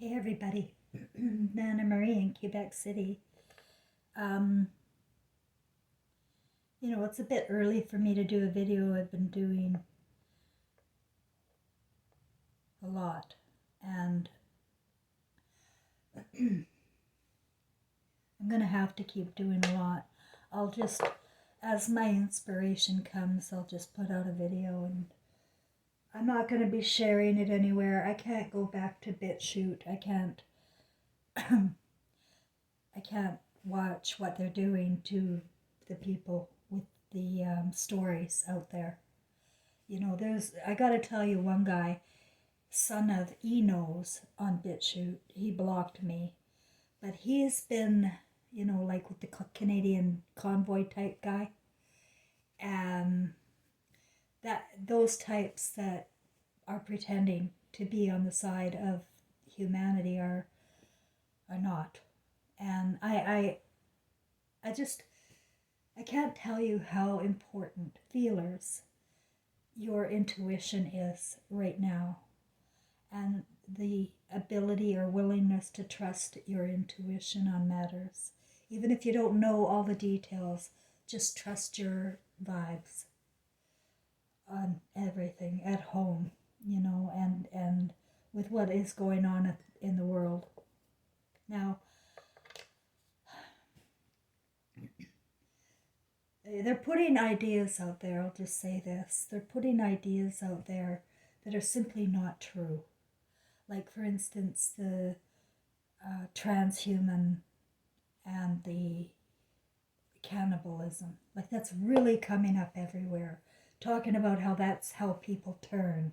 Hey everybody, Nana Marie in Quebec City. Um, it's a bit early for me to do a video. I've been doing a lot, and I'm gonna have to keep doing a lot. I'll just, as my inspiration comes, I'll just put out a video, and I'm not gonna be sharing it anywhere. I can't go back to BitChute. I can't, I can't watch what they're doing to the people with the stories out there. I gotta tell you, one guy, son of Enos on BitChute, he blocked me, but he's been, like with the Canadian convoy type guy, and that those types that are pretending to be on the side of humanity are not. And I just I can't tell you how important feelers your intuition is right now, and the ability or willingness to trust your intuition on matters. Even if you don't know all the details, just trust your vibes on everything at home, and with what is going on in the world. Now, they're putting ideas out there, I'll just say this. They're putting ideas out there that are simply not true. Like, for instance, the transhuman and the cannibalism. Like, that's really coming up everywhere. Talking about how that's how people turn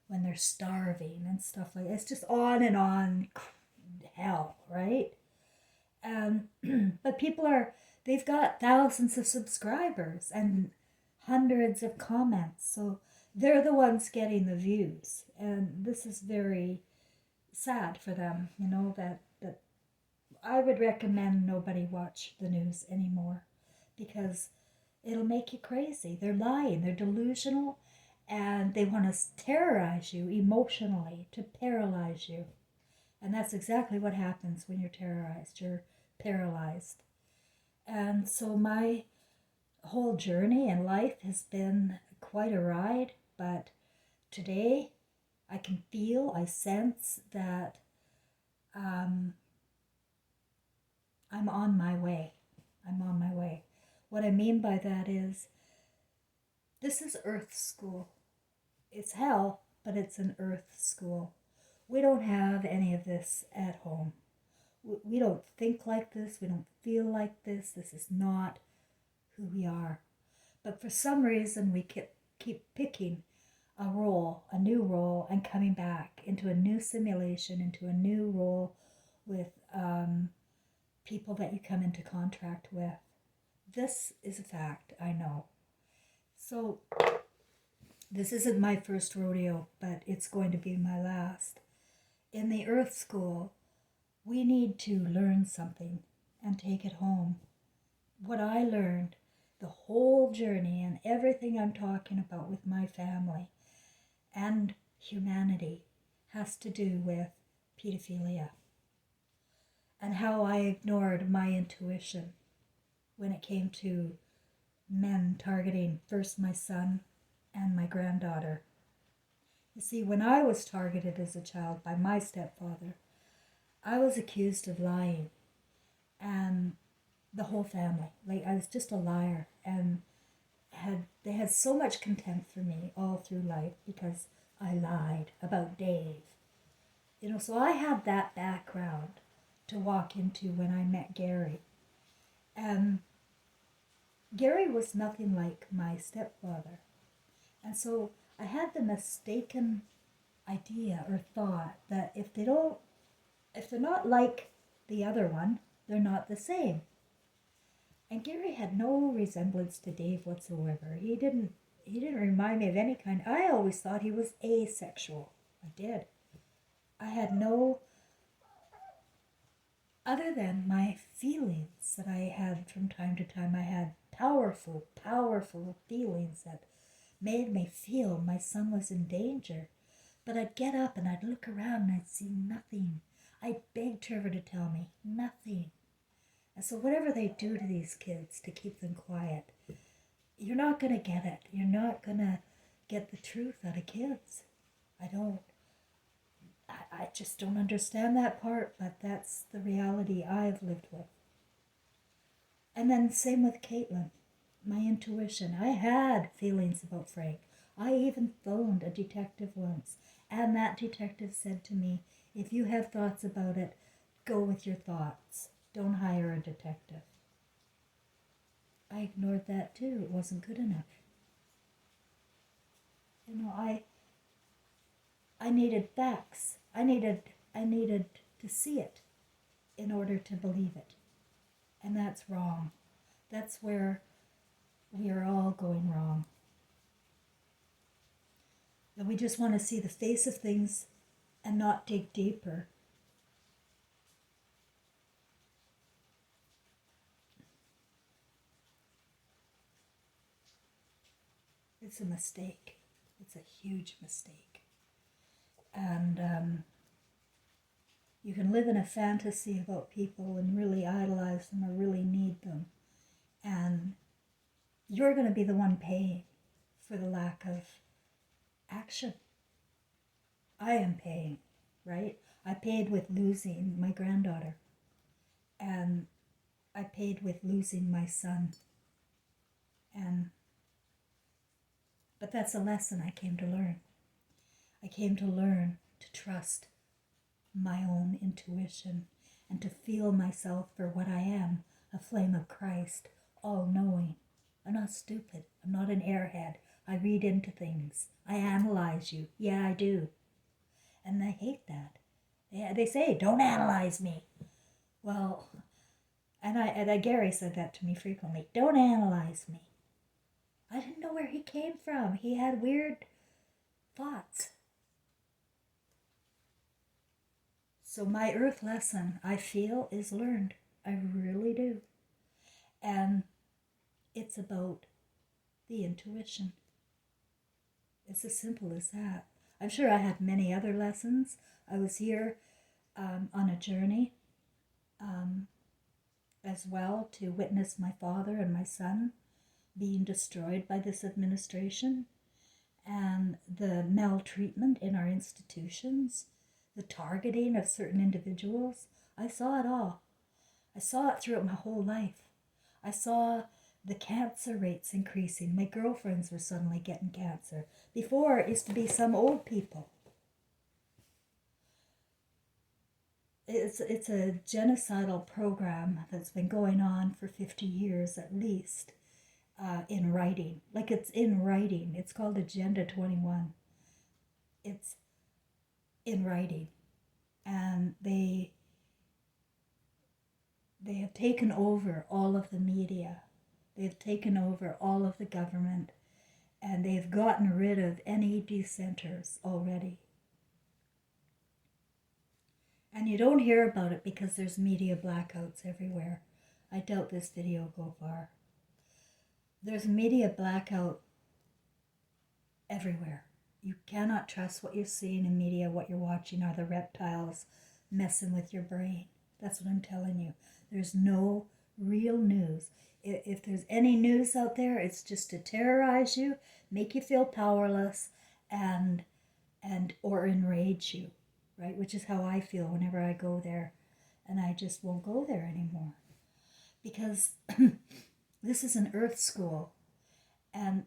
when they're starving and stuff like that. It's just on and on hell, right? But they've got thousands of subscribers and hundreds of comments. So they're the ones getting the views. And this is very sad for them, that I would recommend nobody watch the news anymore, because it'll make you crazy. They're lying, they're delusional, and they want to terrorize you emotionally, to paralyze you. And that's exactly what happens when you're terrorized. You're paralyzed. And so my whole journey in life has been quite a ride, but today I sense that um, I'm on my way. I'm on my way. What I mean by that is, this is Earth School. It's hell, but it's an Earth School. We don't have any of this at home. We don't think like this. We don't feel like this. This is not who we are. But for some reason, we keep picking a new role, and coming back into a new simulation, into a new role with people that you come into contact with. This is a fact, I know. So, this isn't my first rodeo, but it's going to be my last. In the Earth School, we need to learn something and take it home. What I learned, the whole journey and everything I'm talking about with my family and humanity, has to do with pedophilia, and how I ignored my intuition when it came to men targeting first my son and my granddaughter. You see, when I was targeted as a child by my stepfather, I was accused of lying, and the whole family, like, I was just a liar, and they had so much contempt for me all through life because I lied about Dave. So I had that background to walk into when I met Gary. And Gary was nothing like my stepfather. And so I had the mistaken idea or thought that if they're not like the other one, they're not the same. And Gary had no resemblance to Dave whatsoever. He didn't remind me of any kind. I always thought he was asexual. I did. I had no, other than my feelings that I had from time to time. I had powerful, powerful feelings that made me feel my son was in danger. But I'd get up and I'd look around and I'd see nothing. I begged Trevor to tell me. Nothing. And so whatever they do to these kids to keep them quiet, you're not going to get it. You're not going to get the truth out of kids. I don't. I just don't understand that part, but that's the reality I've lived with. And then same with Caitlin. My intuition. I had feelings about Frank. I even phoned a detective once, and that detective said to me, if you have thoughts about it, go with your thoughts. Don't hire a detective. I ignored that too. It wasn't good enough. I needed facts. I needed to see it in order to believe it. And that's wrong. That's where we are all going wrong. That we just want to see the face of things and not dig deeper. It's a mistake. It's a huge mistake. And you can live in a fantasy about people and really idolize them or really need them. And you're going to be the one paying for the lack of action. I am paying, right? I paid with losing my granddaughter. And I paid with losing my son. But that's a lesson I came to learn. I came to learn to trust my own intuition and to feel myself for what I am, a flame of Christ, all-knowing. I'm not stupid. I'm not an airhead. I read into things. I analyze you. Yeah, I do. And I hate that. They say, don't analyze me. Well, and Gary said that to me frequently. Don't analyze me. I didn't know where he came from. He had weird thoughts. So my earth lesson, I feel, is learned. I really do. And it's about the intuition. It's as simple as that. I'm sure I had many other lessons. I was here on a journey as well to witness my father and my son being destroyed by this administration, and the maltreatment in our institutions, the targeting of certain individuals. I saw it all. I saw it throughout my whole life. I saw the cancer rates increasing. My girlfriends were suddenly getting cancer. Before, it used to be some old people. It's a genocidal program that's been going on for 50 years at least. In writing. Like, it's in writing. It's called Agenda 21. It's in writing. And they have taken over all of the media. They've taken over all of the government. And they've gotten rid of any dissenters already. And you don't hear about it because there's media blackouts everywhere. I doubt this video will go far. There's a media blackout everywhere. You cannot trust what you're seeing in media, what you're watching are the reptiles messing with your brain. That's what I'm telling you. There's no real news. If there's any news out there, it's just to terrorize you, make you feel powerless, and or enrage you, right? Which is how I feel whenever I go there, and I just won't go there anymore. Because this is an earth school, and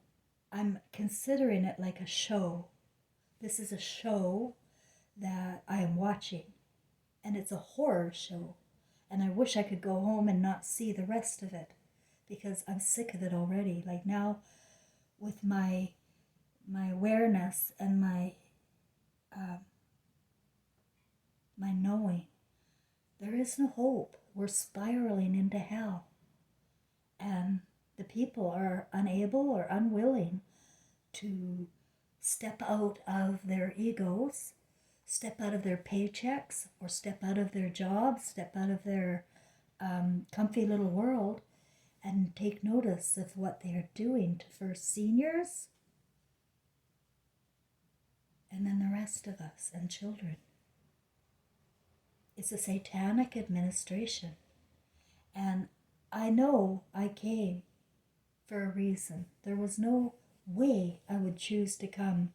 I'm considering it like a show. This is a show that I am watching, and it's a horror show, and I wish I could go home and not see the rest of it, because I'm sick of it already. Like, now, with my awareness and my knowing, there is no hope. We're spiraling into hell. And the people are unable or unwilling to step out of their egos, step out of their paychecks, or step out of their jobs, step out of their comfy little world, and take notice of what they are doing to first seniors and then the rest of us and children. It's a satanic administration. And I know I came for a reason. There was no way I would choose to come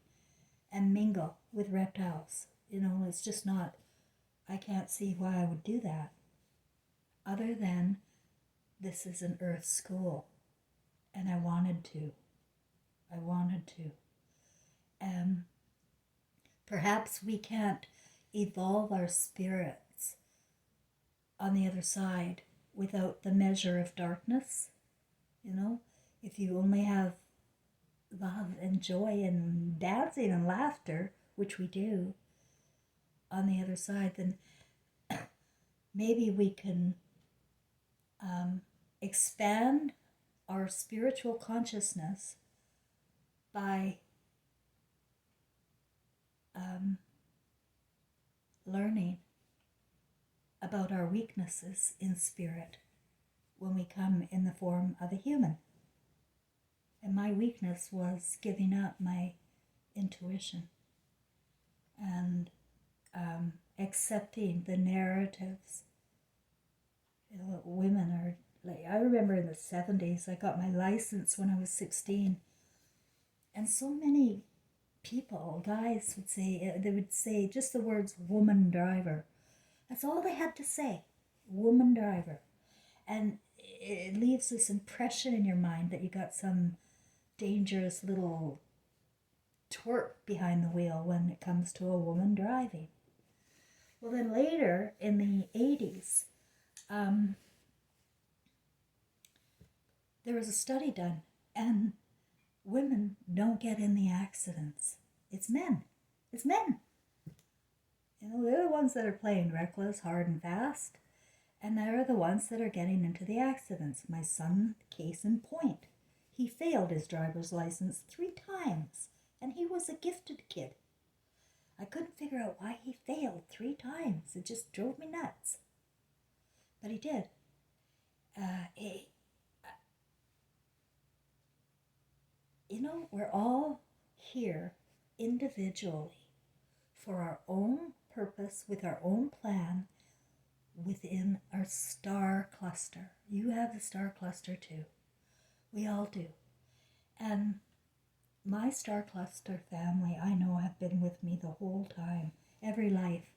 and mingle with reptiles. It's just not, I can't see why I would do that. Other than this is an earth school. And I wanted to. I wanted to. Perhaps we can't evolve our spirits on the other side without the measure of darkness. If you only have love and joy and dancing and laughter, which we do, on the other side, then maybe we can expand our spiritual consciousness by learning about our weaknesses in spirit when we come in the form of a human. And my weakness was giving up my intuition and accepting the narratives. Women are like, I remember in the 70s, I got my license when I was 16. And so many people, guys they would say just the words woman driver. That's all they had to say, woman driver. And it leaves this impression in your mind that you got some dangerous little twerp behind the wheel when it comes to a woman driving. Well, then later in the 80s, there was a study done, and women don't get in the accidents. It's men. It's men. They're the ones that are playing reckless, hard and fast, and they're the ones that are getting into the accidents. My son, case in point, he failed his driver's license 3 times, and he was a gifted kid. I couldn't figure out why he failed 3 times. It just drove me nuts. But he did. We're all here individually for our own purpose, with our own plan, within our star cluster. You have the star cluster too. We all do. And my star cluster family, I know, have been with me the whole time, every life,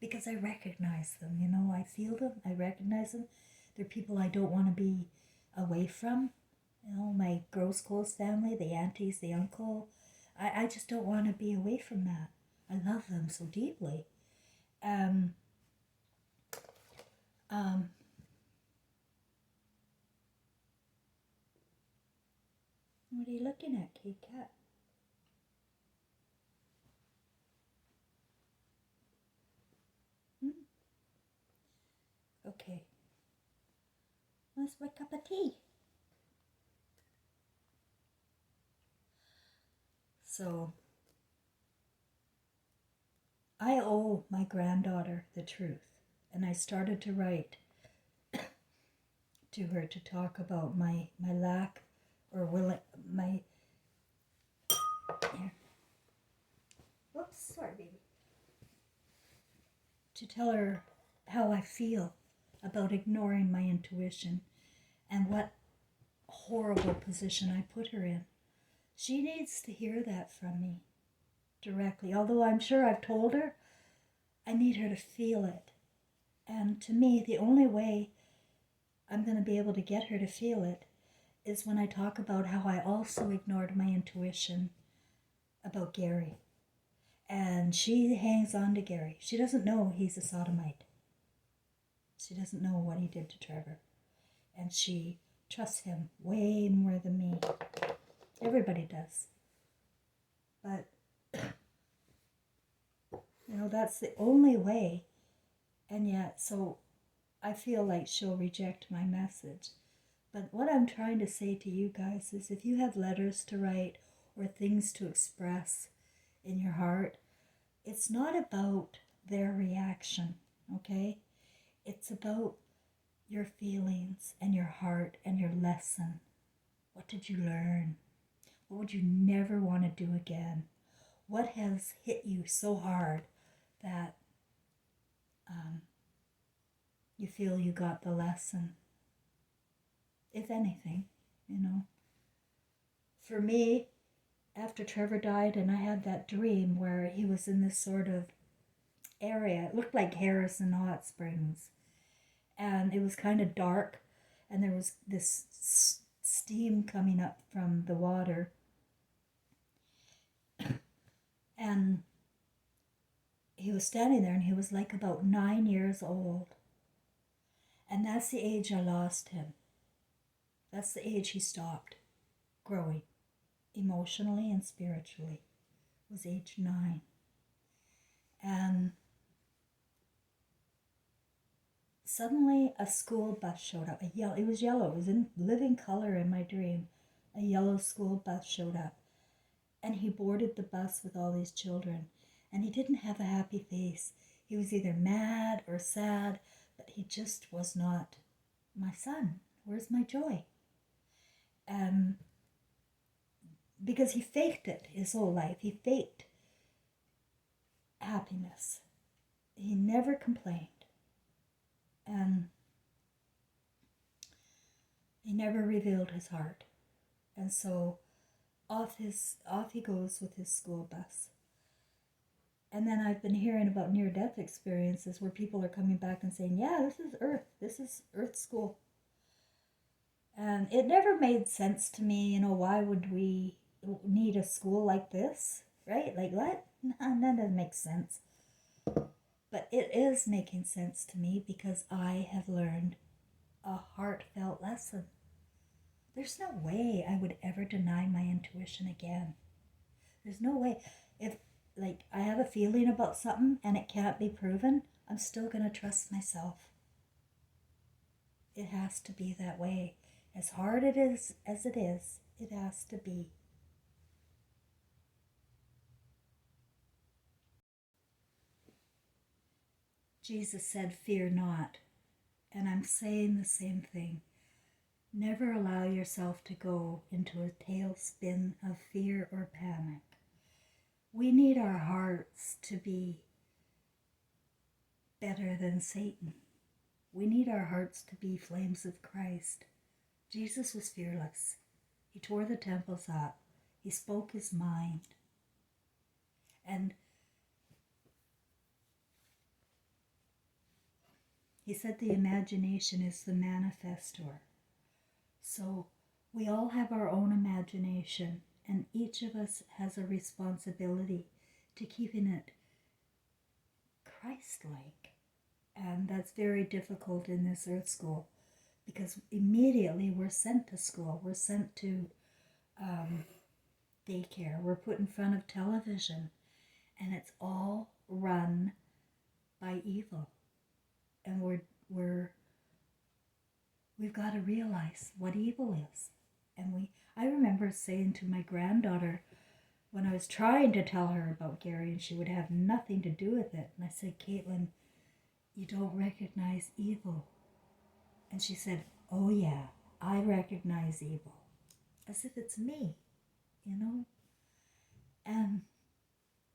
because I recognize them. I feel them, I recognize them. They're people I don't want to be away from. My gross close family, the aunties, the uncle. I just don't want to be away from that. I love them so deeply. What are you looking at, Kate Cat? Okay. Where's my cup of tea? So, I owe my granddaughter the truth, and I started to write to her to talk about my lack or my. Here. Whoops, sorry, baby. To tell her how I feel about ignoring my intuition and what horrible position I put her in. She needs to hear that from me directly. Although I'm sure I've told her, I need her to feel it. And to me, the only way I'm going to be able to get her to feel it is when I talk about how I also ignored my intuition about Gary. And she hangs on to Gary. She doesn't know he's a sodomite. She doesn't know what he did to Trevor. And she trusts him way more than me. Everybody does. But, that's the only way. And yet, so I feel like she'll reject my message. But what I'm trying to say to you guys is, if you have letters to write or things to express in your heart, it's not about their reaction, okay? It's about your feelings and your heart and your lesson. What did you learn? What would you never want to do again? What has hit you so hard that you feel you got the lesson. If anything, you know. For me, after Trevor died and I had that dream where he was in this sort of area, it looked like Harrison Hot Springs, and it was kind of dark, and there was this steam coming up from the water. And he was standing there, and he was like about 9 years old. And that's the age I lost him. That's the age he stopped growing, emotionally and spiritually, was age 9. And suddenly a school bus showed up. It was yellow. It was in living color in my dream. A yellow school bus showed up. And he boarded the bus with all these children. And he didn't have a happy face. He was either mad or sad, but he just was not my son. Where's my joy? Because he faked it his whole life. He faked happiness. He never complained. And he never revealed his heart. And so off he goes with his school bus. And then I've been hearing about near-death experiences where people are coming back and saying, yeah, this is Earth. This is Earth school. And it never made sense to me, why would we need a school like this, right? Like what? None of it makes sense. But it is making sense to me because I have learned a heartfelt lesson. There's no way I would ever deny my intuition again. There's no way. If I have a feeling about something and it can't be proven, I'm still going to trust myself. It has to be that way. As hard it is as it has to be. Jesus said, fear not. And I'm saying the same thing. Never allow yourself to go into a tailspin of fear or panic. We need our hearts to be better than Satan. We need our hearts to be flames of Christ. Jesus was fearless. He tore the temples up. He spoke his mind. And he said the imagination is the manifestor. So we all have our own imagination, and each of us has a responsibility to keeping it Christ-like. And that's very difficult in this Earth School because immediately we're sent to school. We're sent to daycare. We're put in front of television, and it's all run by evil. And we've got to realize what evil is. And I remember saying to my granddaughter when I was trying to tell her about Gary, and she would have nothing to do with it, and I said, Caitlin, you don't recognize evil. And she said, oh yeah, I recognize evil. As if it's me, And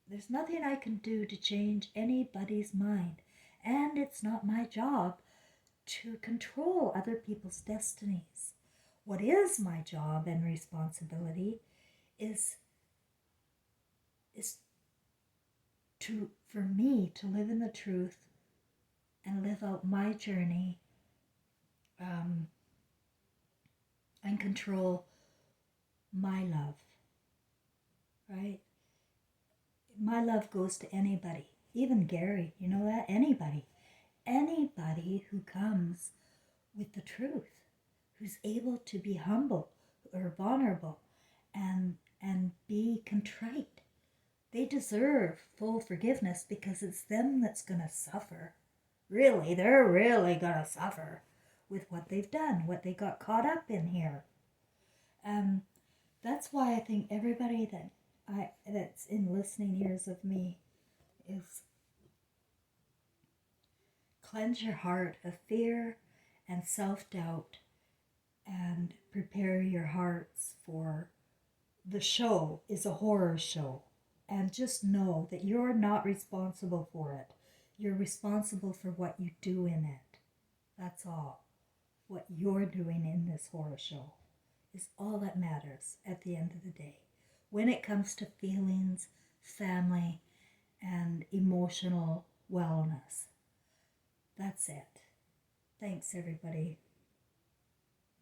there's nothing I can do to change anybody's mind. And it's not my job to control other people's destinies. What is my job and responsibility is for me to live in the truth and live out my journey and control my love, right? My love goes to anybody, even Gary, you know that? Anybody who comes with the truth, who's able to be humble or vulnerable and be contrite. They deserve full forgiveness because it's them that's going to suffer. Really, they're really going to suffer with what they've done, what they got caught up in here. That's why I think everybody that's in listening ears of me is cleanse your heart of fear and self-doubt and prepare your hearts for the show is a horror show. And just know that you're not responsible for it. You're responsible for what you do in it. That's all. What you're doing in this horror show is all that matters at the end of the day. When it comes to feelings, family, and emotional wellness. That's it. Thanks, everybody.